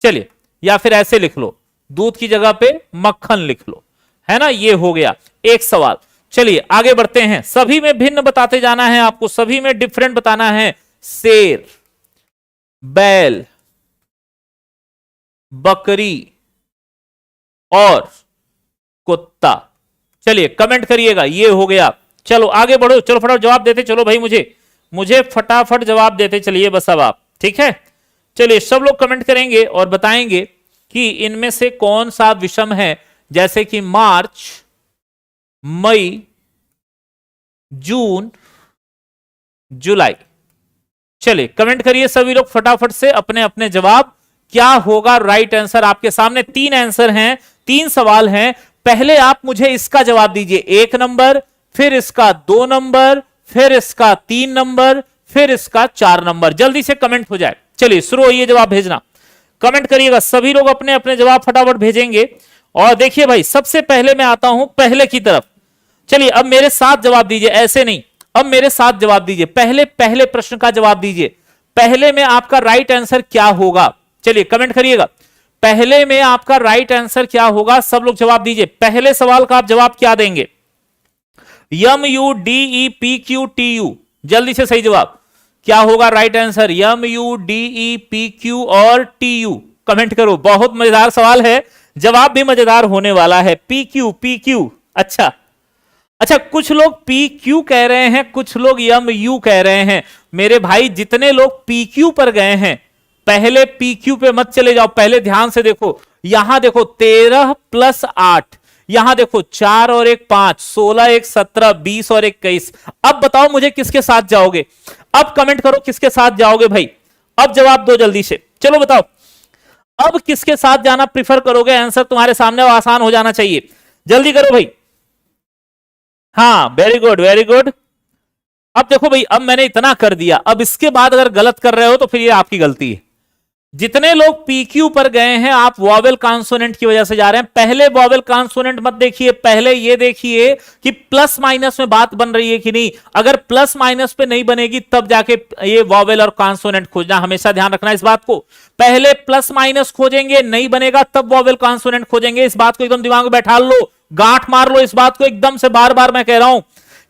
चलिए, या फिर ऐसे लिख लो, दूध की जगह पे मक्खन लिख लो, है ना। ये हो गया एक सवाल। चलिए आगे बढ़ते हैं। सभी में भिन्न बताते जाना है आपको, सभी में डिफरेंट बताना है। शेर, बैल, बकरी और कुत्ता। चलिए कमेंट करिएगा। ये हो गया। चलो आगे बढ़ो, चलो फटाफट जवाब देते चलो भाई, मुझे फटाफट जवाब देते चलिए बस अब आप, ठीक है। चलिए सब लोग कमेंट करेंगे और बताएंगे कि इनमें से कौन सा विषम है, जैसे कि मार्च, मई, जून, जुलाई। चलिए कमेंट करिए सभी लोग फटाफट से अपने अपने जवाब। क्या होगा राइट आंसर आपके सामने? 3 आंसर हैं, 3 सवाल हैं। पहले आप मुझे इसका जवाब दीजिए 1 नंबर, फिर इसका 2 नंबर, फिर इसका 3 नंबर, फिर इसका 4 नंबर। जल्दी से कमेंट हो जाए। चलिए शुरू होइए जवाब भेजना, कमेंट करिएगा। सभी लोग अपने अपने जवाब फटाफट भेजेंगे। और देखिए भाई, सबसे पहले मैं आता हूं पहले की तरफ। चलिए अब मेरे साथ जवाब दीजिए, ऐसे नहीं, अब मेरे साथ जवाब दीजिए। पहले प्रश्न का जवाब दीजिए। पहले में आपका राइट आंसर क्या होगा? चलिए कमेंट करिएगा, पहले में आपका राइट आंसर क्या होगा? सब लोग जवाब दीजिए। पहले सवाल का आप जवाब क्या देंगे? MUDEPQTU, जल्दी से सही जवाब क्या होगा राइट आंसर? MUDEPQ और TU, कमेंट करो। बहुत मजेदार सवाल है, जवाब भी मजेदार होने वाला है। PQ, अच्छा, कुछ लोग PQ कह रहे हैं, कुछ लोग MU कह रहे हैं। मेरे भाई जितने लोग PQ पर गए हैं, पहले PQ पे मत चले जाओ, पहले ध्यान से देखो। यहां देखो 13 + 8, यहां देखो 4 और 1 5, 16 1 17, 20 और 21। अब बताओ मुझे किसके साथ जाओगे? अब कमेंट करो किसके साथ जाओगे भाई, अब जवाब दो जल्दी से। चलो बताओ अब किसके साथ जाना प्रिफर करोगे? आंसर तुम्हारे सामने आसान हो जाना चाहिए, जल्दी करो भाई। हाँ वेरी गुड, वेरी गुड। अब देखो भाई, अब मैंने इतना कर दिया, अब इसके बाद अगर गलत कर रहे हो तो फिर ये आपकी गलती है। जितने लोग PQ पर गए हैं, आप वॉवेल कॉन्सोनेंट की वजह से जा रहे हैं। पहले वॉवेल कॉन्सोनेंट मत देखिए, पहले ये देखिए कि प्लस माइनस में बात बन रही है कि नहीं। अगर प्लस माइनस पे नहीं बनेगी तब जाके ये वॉवेल और कॉन्सोनेंट खोजना, हमेशा ध्यान रखना इस बात को। पहले प्लस माइनस खोजेंगे, नहीं बनेगा तब वॉवेल कॉन्सोनेंट खोजेंगे। इस बात को एकदम दिमाग में बैठा लो, गांठ मार लो इस बात को एकदम से, बार बार मैं कह रहा हूं,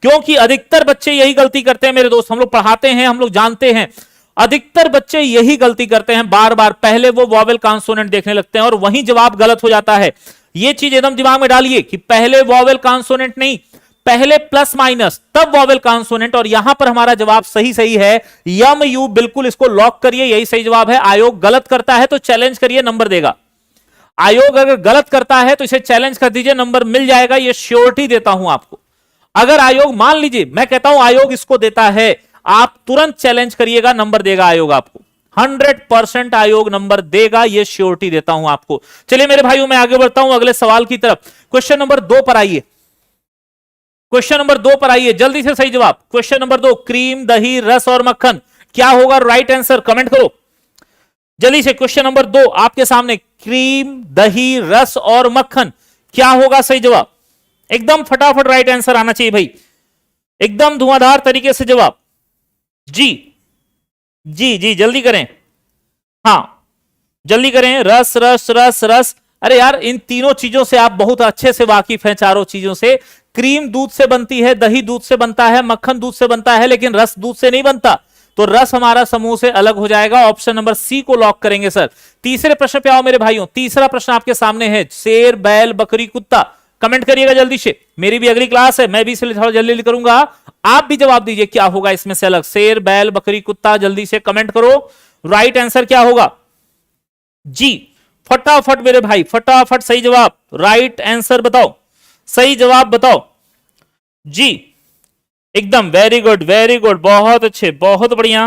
क्योंकि अधिकतर बच्चे यही गलती करते हैं मेरे दोस्त। हम लोग पढ़ाते हैं, हम लोग जानते हैं, अधिकतर बच्चे यही गलती करते हैं, बार बार पहले वो वॉवेल कॉन्सोनेंट देखने लगते हैं और वहीं जवाब गलत हो जाता है। ये चीज एकदम दिमाग में डालिए कि पहले वॉवेल कॉन्सोनेंट नहीं, पहले प्लस माइनस तब वॉवेल कॉन्सोनेंट। और यहां पर हमारा जवाब सही है, MU, बिल्कुल इसको लॉक करिए, यही सही जवाब है। आयोग गलत करता है तो चैलेंज करिए, नंबर देगा। आयोग अगर गलत करता है तो इसे चैलेंज कर दीजिए, नंबर मिल जाएगा, ये श्योरिटी देता हूं आपको। अगर आयोग, मान लीजिए मैं कहता हूं आयोग इसको देता है, आप तुरंत चैलेंज करिएगा, नंबर देगा आयोग आपको, 100% आयोग नंबर देगा, ये श्योरिटी देता हूं आपको। चलिए मेरे भाइयों, मैं आगे बढ़ता हूं अगले सवाल की तरफ। क्वेश्चन नंबर 2 पर आइए, क्वेश्चन नंबर 2 पर आइए, जल्दी से सही जवाब। क्वेश्चन नंबर 2, क्रीम, दही, रस और मक्खन, क्या होगा राइट आंसर? कमेंट करो जल्दी से। क्वेश्चन नंबर 2 आपके सामने, क्रीम, दही, रस और मक्खन, क्या होगा सही जवाब? एकदम फटाफट राइट आंसर आना चाहिए भाई, एकदम धुआंधार तरीके से जवाब। जी जी जी, जल्दी करें, हाँ जल्दी करें। रस रस रस रस, अरे यार इन तीनों चीजों से आप बहुत अच्छे से वाकिफ हैं, चारों चीजों से। क्रीम दूध से बनती है, दही दूध से बनता है, मक्खन दूध से बनता है, लेकिन रस दूध से नहीं बनता, तो रस हमारा समूह से अलग हो जाएगा। ऑप्शन नंबर C को लॉक करेंगे सर। तीसरे प्रश्न पे आओ मेरे भाइयों, तीसरा प्रश्न आपके सामने है, शेर, बैल, बकरी, कुत्ता, कमेंट करिएगा जल्दी से। मेरी भी अगली क्लास है, मैं भी इसलिए थोड़ा जल्दी करूंगा, आप भी जवाब दीजिए क्या होगा इसमें से अलग। शेर, बैल, बकरी, कुत्ता, जल्दी से कमेंट करो, राइट आंसर क्या होगा? जी फटाफट मेरे भाई, फटाफट सही जवाब, राइट आंसर बताओ, सही जवाब बताओ जी। एकदम वेरी गुड, वेरी गुड, बहुत अच्छे, बहुत बढ़िया।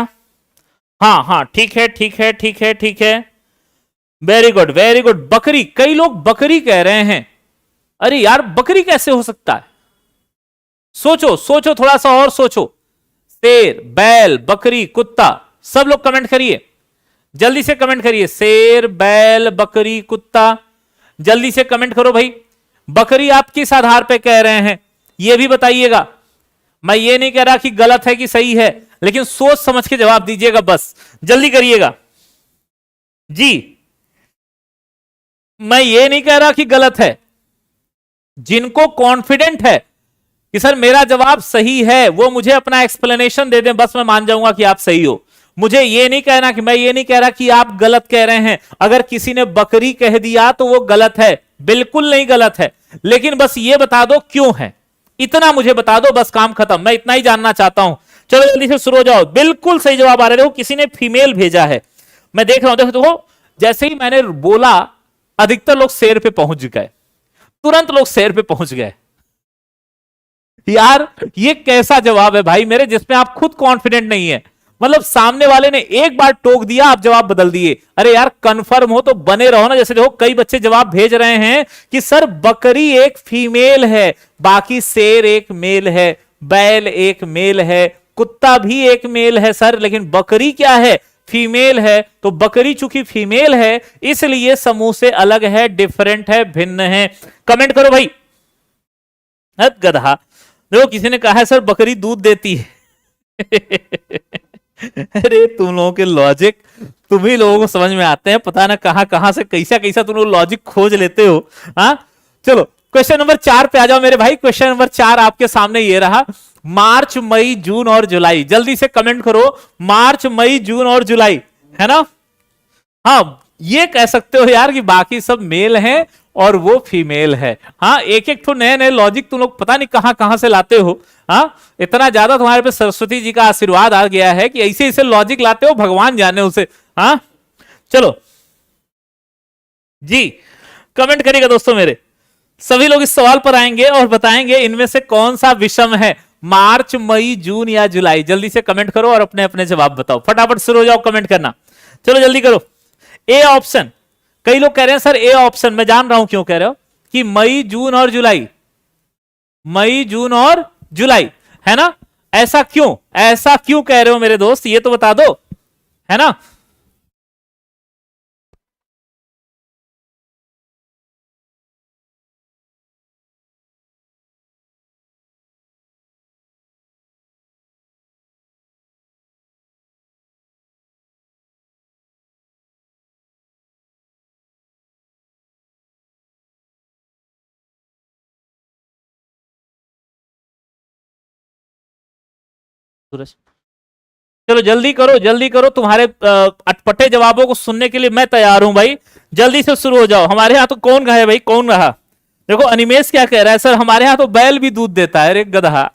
हाँ हाँ ठीक है, ठीक है, ठीक है, ठीक है, वेरी गुड, वेरी गुड। बकरी, कई लोग बकरी कह रहे हैं, अरे यार बकरी कैसे हो सकता है? सोचो सोचो, थोड़ा सा और सोचो। शेर, बैल, बकरी, कुत्ता, सब लोग कमेंट करिए। जल्दी से कमेंट करिए। शेर, बैल, बकरी, कुत्ता, जल्दी से कमेंट करो भाई। बकरी आप किस आधार पे कह रहे हैं ये भी बताइएगा। मैं ये नहीं कह रहा कि गलत है कि सही है, लेकिन सोच समझ के जवाब दीजिएगा, बस जल्दी करिएगा जी। मैं ये नहीं कह रहा कि गलत है। जिनको कॉन्फिडेंट है कि सर मेरा जवाब सही है, वो मुझे अपना एक्सप्लेनेशन दे दें, बस मैं मान जाऊंगा कि आप सही हो। मुझे ये नहीं कहना कि मैं ये नहीं कह रहा कि आप गलत कह रहे हैं। अगर किसी ने बकरी कह दिया तो वो गलत है, बिल्कुल नहीं गलत है, लेकिन बस ये बता दो क्यों है, इतना मुझे बता दो, बस काम खत्म। मैं इतना ही जानना चाहता हूं। चलो जल्दी से शुरू हो जाओ। बिल्कुल सही जवाब आ रहे। देखो किसी ने फीमेल भेजा है, मैं देख रहा हूं। देखो जैसे ही मैंने बोला अधिकतर लोग शेर पे पहुंच गए, तुरंत लोग शेर पे पहुंच गए। यार ये कैसा जवाब है भाई मेरे, जिसमें आप खुद कॉन्फिडेंट नहीं है। मतलब सामने वाले ने एक बार टोक दिया, आप जवाब बदल दिए। अरे यार कंफर्म हो तो बने रहो ना। जैसे देखो कई बच्चे जवाब भेज रहे हैं कि सर बकरी एक फीमेल है, बाकी शेर एक मेल है, बैल एक मेल है, कुत्ता भी एक मेल है सर, लेकिन बकरी क्या है, फीमेल है। तो बकरी चूंकि फीमेल है इसलिए समूह से अलग है, डिफरेंट है, भिन्न है। कमेंट करो भाई। गधा। देखो किसी ने कहा है सर बकरी दूध देती है। अरे तुम लोगों के लॉजिक तुम ही लोगों को समझ में आते हैं, पता ना कहां कहां से कैसा कैसा तुम लोग लॉजिक खोज लेते हो। हाँ चलो क्वेश्चन नंबर 4 पे आ जाओ मेरे भाई। क्वेश्चन नंबर 4 आपके सामने ये रहा, मार्च, मई, जून और जुलाई। जल्दी से कमेंट करो, मार्च, मई, जून और जुलाई, है ना। हाँ ये कह सकते हो यार कि बाकी सब मेल हैं और वो फीमेल है। हाँ एक एक तो नए नए लॉजिक तुम लोग पता नहीं कहां कहां से लाते हो। हाँ इतना ज्यादा तुम्हारे पे सरस्वती जी का आशीर्वाद आ गया है कि ऐसे ऐसे लॉजिक लाते हो, भगवान जाने उसे। हाँ चलो जी कमेंट करिएगा दोस्तों मेरे। सभी लोग इस सवाल पर आएंगे और बताएंगे इनमें से कौन सा विषम है, मार्च, मई, जून या जुलाई। जल्दी से कमेंट करो और अपने अपने जवाब बताओ। फटाफट शुरू हो जाओ कमेंट करना। चलो जल्दी करो। ए ऑप्शन, कई लोग कह रहे हैं सर ए ऑप्शन, मैं जान रहा हूं क्यों कह रहे हो कि मई, जून और जुलाई, मई, जून और जुलाई, है ना। ऐसा क्यों, ऐसा क्यों कह रहे हो मेरे दोस्त, ये तो बता दो, है ना। सूरज चलो जल्दी करो, जल्दी करो। तुम्हारे अटपटे जवाबों को सुनने के लिए मैं तैयार हूं भाई। जल्दी से शुरू हो जाओ। हमारे यहाँ तो कौन रहा है भाई, कौन रहा। देखो अनिमेश क्या कह रहा है, सर हमारे यहाँ तो बैल भी दूध देता है। अरे गधा,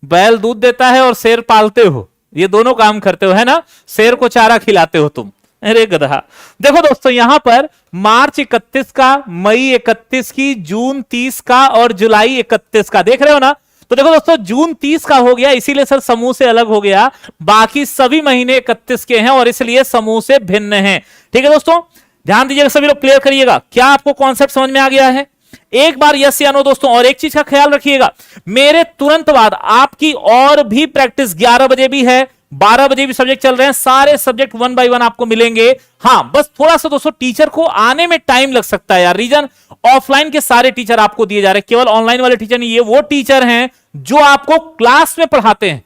बैल दूध देता है और शेर पालते हो, ये दोनों काम करते हो, है ना। शेर को चारा खिलाते हो तुम। अरे गधा। देखो दोस्तों यहां पर मार्च 31 का, मई 31 की, जून 30 का और जुलाई 31 का, देख रहे हो ना। तो देखो दोस्तों जून 30 का हो गया, इसीलिए सर समूह से अलग हो गया। बाकी सभी महीने 31 के हैं और इसलिए समूह से भिन्न हैं। ठीक है दोस्तों, ध्यान दीजिएगा, सभी लोग क्लियर करिएगा। क्या आपको कॉन्सेप्ट समझ में आ गया है? एक बार यस या नो दोस्तों। और एक चीज का ख्याल रखिएगा, मेरे तुरंत बाद आपकी और भी प्रैक्टिस 11 बजे भी है, 12 बजे भी सब्जेक्ट चल रहे हैं। सारे सब्जेक्ट 1 बाय 1 आपको मिलेंगे। हाँ बस थोड़ा सा दोस्तों टीचर को आने में टाइम लग सकता है यार। रीजन ऑफलाइन के सारे टीचर आपको दिए जा रहे हैं, केवल ऑनलाइन वाले टीचर नहीं। ये वो टीचर हैं जो आपको क्लास में पढ़ाते हैं।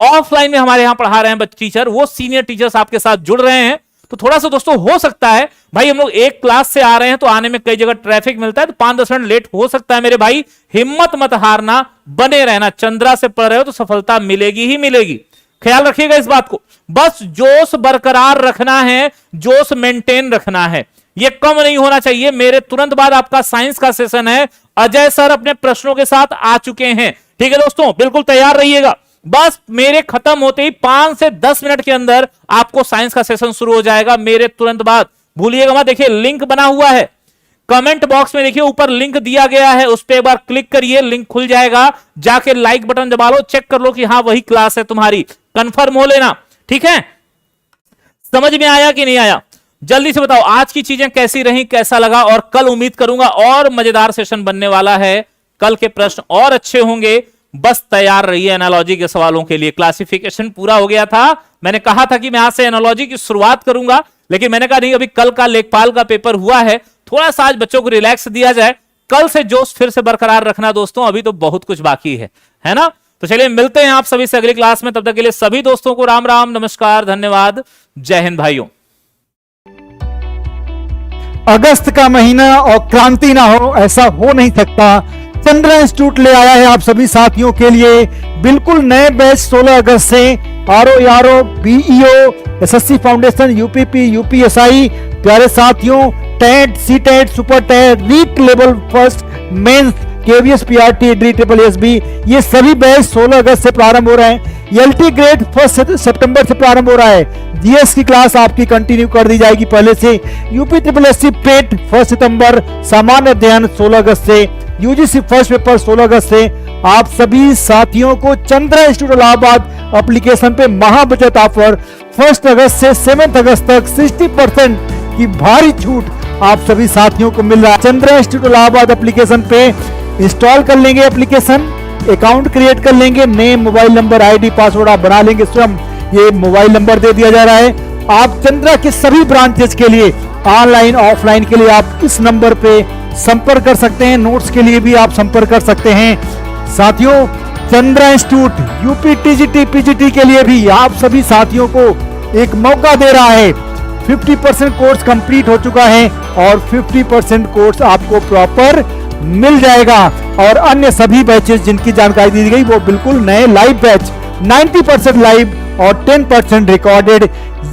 ऑफलाइन में हमारे यहां पढ़ा रहे हैं टीचर, वो सीनियर टीचर्स आपके साथ जुड़ रहे हैं। तो थोड़ा सा दोस्तों हो सकता है भाई, हम लोग एक क्लास से आ रहे हैं तो आने में कई जगह ट्रैफिक मिलता है, तो 5-10 मिनट लेट हो सकता है मेरे भाई। हिम्मत मत हारना, बने रहना। चंद्रा से पढ़ रहे हो तो सफलता मिलेगी ही मिलेगी, ख्याल रखिएगा इस बात को। बस जोश बरकरार रखना है, जोश मेंटेन रखना है, ये कम नहीं होना चाहिए। मेरे तुरंत बाद आपका साइंस का सेशन है। अजय सर अपने प्रश्नों के साथ आ चुके हैं। ठीक है दोस्तों, बिल्कुल तैयार रहिएगा। बस मेरे खत्म होते ही 5 से 10 मिनट के अंदर आपको साइंस का सेशन शुरू हो जाएगा मेरे तुरंत बाद। भूलिएगा मत, देखिए लिंक बना हुआ है कमेंट बॉक्स में, देखिए ऊपर लिंक दिया गया है, उस पर एक बार क्लिक करिए, लिंक खुल जाएगा। जाके लाइक बटन दबा लो, चेक कर लो कि हाँ वही क्लास है तुम्हारी, कंफर्म हो लेना। ठीक है, समझ में आया कि नहीं आया? जल्दी से बताओ आज की चीजें कैसी रही, कैसा लगा। और कल उम्मीद करूंगा और मजेदार सेशन बनने वाला है। कल के प्रश्न और अच्छे होंगे, बस तैयार रहिए एनालॉजी के सवालों के लिए। क्लासिफिकेशन पूरा हो गया था, मैंने कहा था कि मैं आज से एनालॉजी की शुरुआत करूंगा, लेकिन मैंने कहा नहीं, अभी कल का लेखपाल का पेपर हुआ है, थोड़ा सा आज बच्चों को रिलैक्स दिया जाए, कल से जोश फिर से बरकरार रखना दोस्तों, अभी तो बहुत कुछ बाकी है ना। तो चलिए मिलते हैं आप सभी से अगली क्लास में, तब तक के लिए सभी दोस्तों को राम राम, नमस्कार, धन्यवाद, जय हिंद भाइयों। अगस्त का महीना और क्रांति ना हो, ऐसा हो नहीं सकता। चंद्रा इंस्टीट्यूट ले आया है आप सभी साथियों के लिए बिल्कुल नए बैच 16 अगस्त से RO, BEO, SSC foundation, UPP, UPSI। प्यारे साथियों, TET, CTET, super TET, REET level first, mains, KVS, PRT, DSSB, ये सभी बैच 16 अगस्त से प्रारंभ हो रहे हैं। LT ग्रेड 1 सितंबर से प्रारंभ हो रहा है। GS की क्लास आपकी कंटिन्यू कर दी जाएगी पहले से। UPSSC पेट 1 सितंबर, सामान्य अध्ययन 16 अगस्त से, UGC फर्स्ट पेपर 16 अगस्त से। आप सभी साथियों को चंद्रा इंस्टीट्यूट इलाहाबाद एप्लीकेशन पे महा बचत ऑफर 1 अगस्त से 7 अगस्त तक 60% की भारी छूट आप सभी साथियों को मिल रहा है। चंद्रा इंस्टीट्यूट इलाहाबाद एप्लीकेशन पे इंस्टॉल कर लेंगे एप्लीकेशन, अकाउंट क्रिएट कर लेंगे, name, mobile number, ID, password आप बना लेंगे स्वयं, ये मोबाइल नंबर दे दिया जा रहा है। आप चंद्रा के सभी ब्रांचेस के लिए ऑनलाइन ऑफलाइन के लिए आप इस नंबर पे संपर्क कर सकते हैं। नोट्स के लिए भी आप संपर्क कर सकते हैं। साथियों, Chandra institute UP TGT PGT के लिए भी आप सभी साथियों को एक मौका दे रहा है। 50% कोर्स कंप्लीट हो चुका है और 50% कोर्स आपको प्रॉपर मिल जाएगा। और अन्य सभी बैचेस जिनकी जानकारी दी गई वो बिल्कुल नए लाइव बैच, 90% लाइव और 10% रिकॉर्डेड,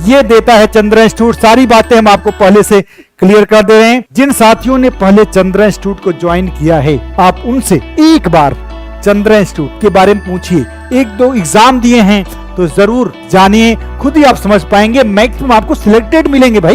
ये देता है चंद्रा इंस्टीट्यूट। सारी बातें हम आपको पहले से क्लियर कर दे रहे हैं। जिन साथियों ने पहले चंद्रा इंस्टीट्यूट को ज्वाइन किया है, आप उनसे एक बार चंद्रा इंस्टीट्यूट के बारे में पूछिए। 1-2 एग्जाम दिए हैं तो जरूर जानिए, खुद ही आप समझ पाएंगे। मैक्सिमम आपको सिलेक्टेड मिलेंगे भाई।